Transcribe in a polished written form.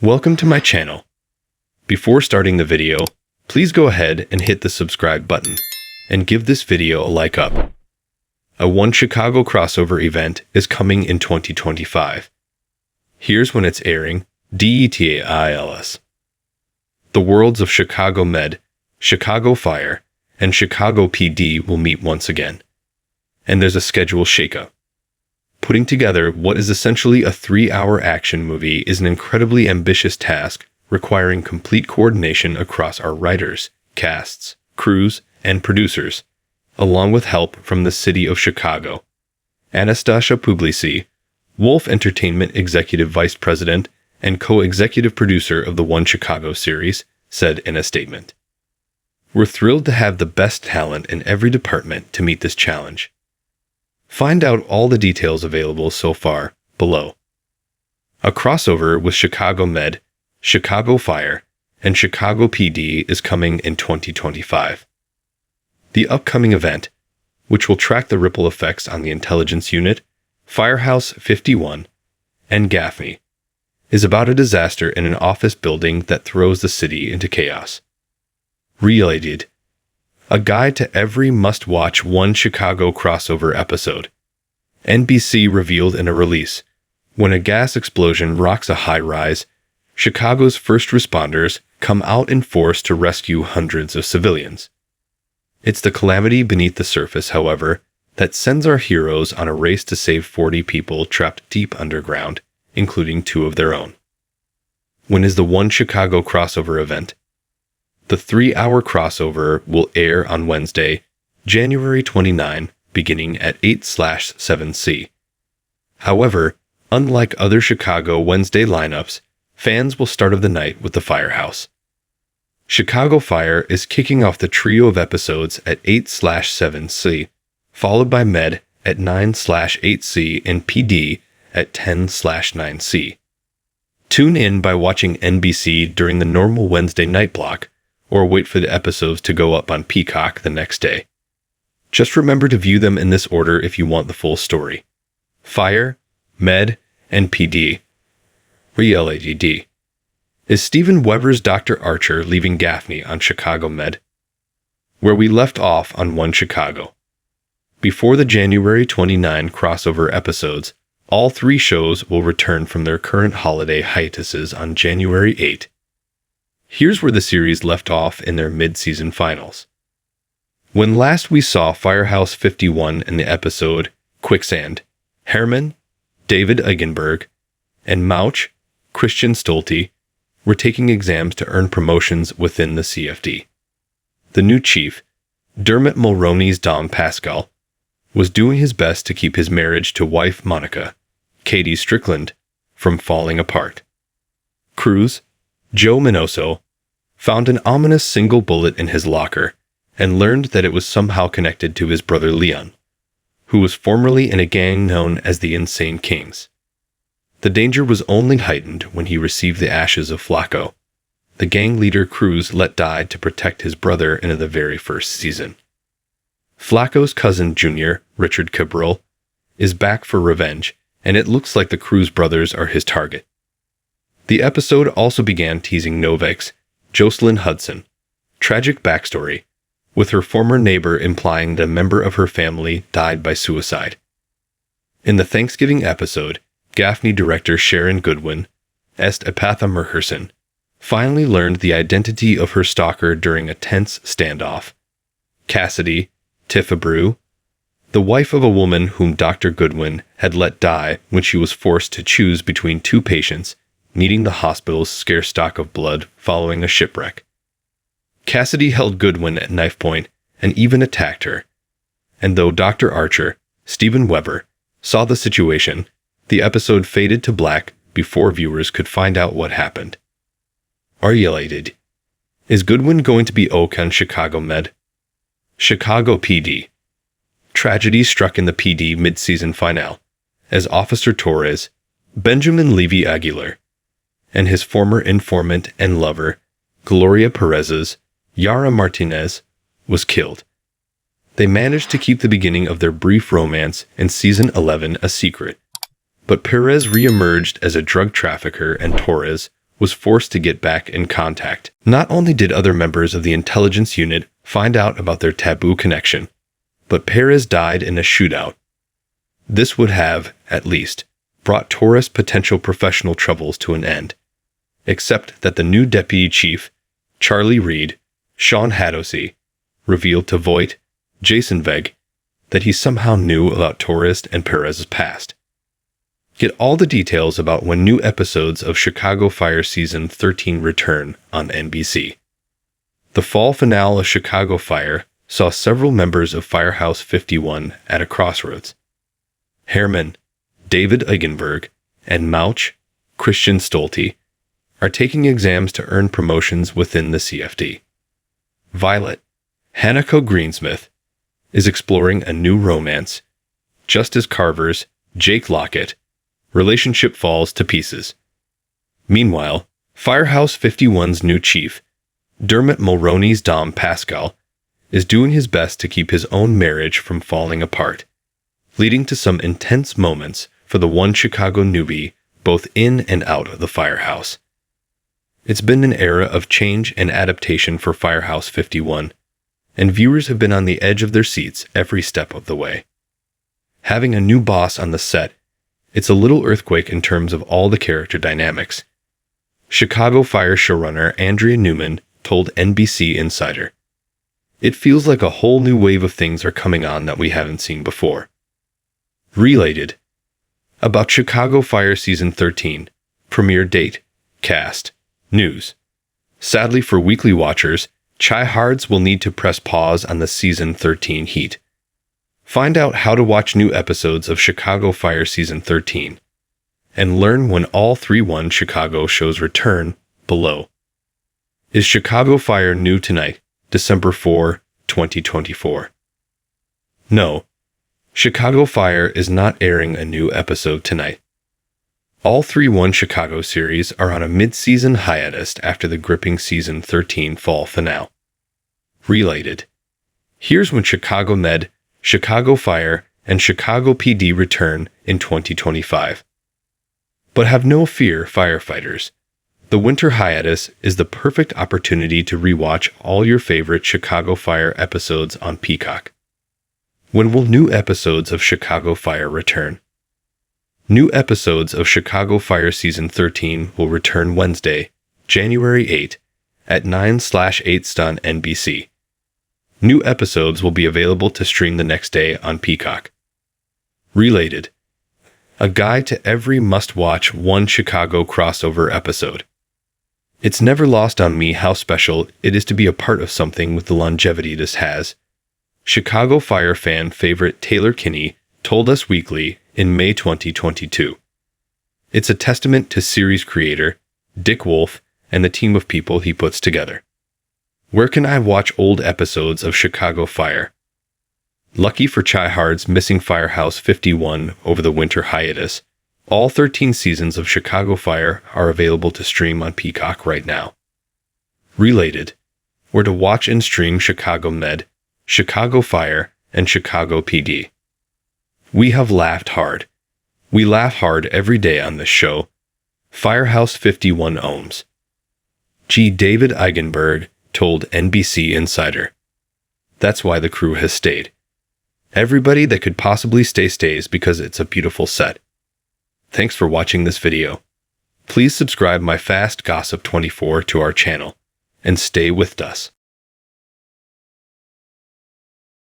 Welcome to my channel. Before starting the video, please go ahead and hit the subscribe button and give this video a like up. A One Chicago crossover event is coming in 2025. Here's when it's airing, DETAILS. The worlds of Chicago Med, Chicago Fire, and Chicago PD will meet once again. And there's a schedule shakeup. Putting together what is essentially a 3-hour action movie is an incredibly ambitious task requiring complete coordination across our writers, casts, crews, and producers, along with help from the city of Chicago. Anastasia Puglisi, Wolf Entertainment Executive Vice President and co-executive producer of the One Chicago series, said in a statement. "We're thrilled to have the best talent in every department to meet this challenge. Find out all the details available so far below. A crossover with Chicago Med, Chicago Fire, and Chicago PD is coming in 2025. The upcoming event, which will track the ripple effects on the intelligence unit, Firehouse 51, and Gaffney, is about a disaster in an office building that throws the city into chaos. Related. A guide to every must-watch One Chicago crossover episode. NBC revealed in a release, when a gas explosion rocks a high-rise, Chicago's first responders come out in force to rescue hundreds of civilians. It's the calamity beneath the surface, however, that sends our heroes on a race to save 40 people trapped deep underground, including 2 of their own. When is the One Chicago crossover event? The 3-hour crossover will air on Wednesday, January 29, beginning at 8/7C. However, unlike other Chicago Wednesday lineups, fans will start of the night with the Firehouse. Chicago Fire is kicking off the trio of episodes at 8/7C, followed by Med at 9/8C and PD at 10/9C. Tune in by watching NBC during the normal Wednesday night block, or wait for the episodes to go up on Peacock the next day. Just remember to view them in this order if you want the full story. Fire, Med, and PD. Related. Is Steven Weber's Dr. Archer leaving Gaffney on Chicago Med? Where we left off on One Chicago. Before the January 29 crossover episodes, all 3 shows will return from their current holiday hiatuses on January 8. Here's where the series left off in their mid-season finals. When last we saw Firehouse 51 in the episode Quicksand, Herman, David Eigenberg, and Mauch, Christian Stolte, were taking exams to earn promotions within the CFD. The new chief, Dermot Mulroney's Dom Pascal, was doing his best to keep his marriage to wife Monica, Katie Strickland, from falling apart. Cruz, Joe Minoso, found an ominous single bullet in his locker and learned that it was somehow connected to his brother Leon, who was formerly in a gang known as the Insane Kings. The danger was only heightened when he received the ashes of Flacco, the gang leader Cruz let die to protect his brother in the very first season. Flacco's cousin Jr., Richard Cabral, is back for revenge, and it looks like the Cruz brothers are his target. The episode also began teasing Novak's Jocelyn Hudson tragic backstory, with her former neighbor implying that a member of her family died by suicide. In the Thanksgiving episode, Gaffney director Sharon Goodwin, Est Epatha Merherson, finally learned the identity of her stalker during a tense standoff. Cassidy Tiffabrew, the wife of a woman whom Dr. Goodwin had let die when she was forced to choose between 2 patients needing the hospital's scarce stock of blood following a shipwreck. Cassidy held Goodwin at knife point and even attacked her. And though Dr. Archer, Steven Weber, saw the situation, the episode faded to black before viewers could find out what happened. Related. Is Goodwin going to be OK on Chicago Med? Chicago PD. Tragedy struck in the PD mid-season finale, as Officer Torres, Benjamin Levy Aguilar, and his former informant and lover, Gloria Perez's Yara Martinez, was killed. They managed to keep the beginning of their brief romance in Season 11 a secret, but Perez re-emerged as a drug trafficker and Torres was forced to get back in contact. Not only did other members of the intelligence unit find out about their taboo connection, but Perez died in a shootout. This would have, at least, brought Torres' potential professional troubles to an end, except that the new deputy chief, Charlie Reed, Sean Hadosey, revealed to Voight, Jason Veg, that he somehow knew about Torres and Perez's past. Get all the details about when new episodes of Chicago Fire Season 13 return on NBC. The fall finale of Chicago Fire saw several members of Firehouse 51 at a crossroads. Herman, David Eigenberg, and Mauch, Christian Stolte, are taking exams to earn promotions within the CFD. Violet, Hanako Greensmith, is exploring a new romance, just as Carver's Jake Lockett relationship falls to pieces. Meanwhile, Firehouse 51's new chief, Dermot Mulroney's Dom Pascal, is doing his best to keep his own marriage from falling apart, leading to some intense moments for the one Chicago newbie both in and out of the firehouse. It's been an era of change and adaptation for Firehouse 51, and viewers have been on the edge of their seats every step of the way. Having a new boss on the set, it's a little earthquake in terms of all the character dynamics. Chicago Fire showrunner Andrea Newman told NBC Insider, "It feels like a whole new wave of things are coming on that we haven't seen before." Related. About Chicago Fire Season 13, premiere date, cast, news. Sadly for weekly watchers, Chi-Hards will need to press pause on the Season 13 heat. Find out how to watch new episodes of Chicago Fire Season 13, and learn when all 3-1 Chicago shows return below. Is Chicago Fire new tonight, December 4, 2024? No, Chicago Fire is not airing a new episode tonight. All 3-1 Chicago series are on a mid-season hiatus after the gripping Season 13 fall finale. Related. Here's when Chicago Med, Chicago Fire, and Chicago PD return in 2025. But have no fear, firefighters. The winter hiatus is the perfect opportunity to rewatch all your favorite Chicago Fire episodes on Peacock. When will new episodes of Chicago Fire return? New episodes of Chicago Fire Season 13 will return Wednesday, January 8 at 9/8 on NBC. New episodes will be available to stream the next day on Peacock. Related. A guide to every must-watch one Chicago crossover episode. It's never lost on me how special it is to be a part of something with the longevity this has. Chicago Fire fan favorite Taylor Kinney told Us Weekly in May 2022. It's a testament to series creator Dick Wolf and the team of people he puts together. Where can I watch old episodes of Chicago Fire? Lucky for Chi-Hards missing Firehouse 51 over the winter hiatus, all 13 seasons of Chicago Fire are available to stream on Peacock right now. Related. Where to watch and stream Chicago Med, Chicago Fire, and Chicago PD. We have laughed hard. We laugh hard every day on this show. Firehouse 51 ohms. G. David Eigenberg told NBC Insider. That's why the crew has stayed. Everybody that could possibly stay stays because it's a beautiful set. Thanks for watching this video. Please subscribe my Fast Gossip 24 to our channel and stay with us.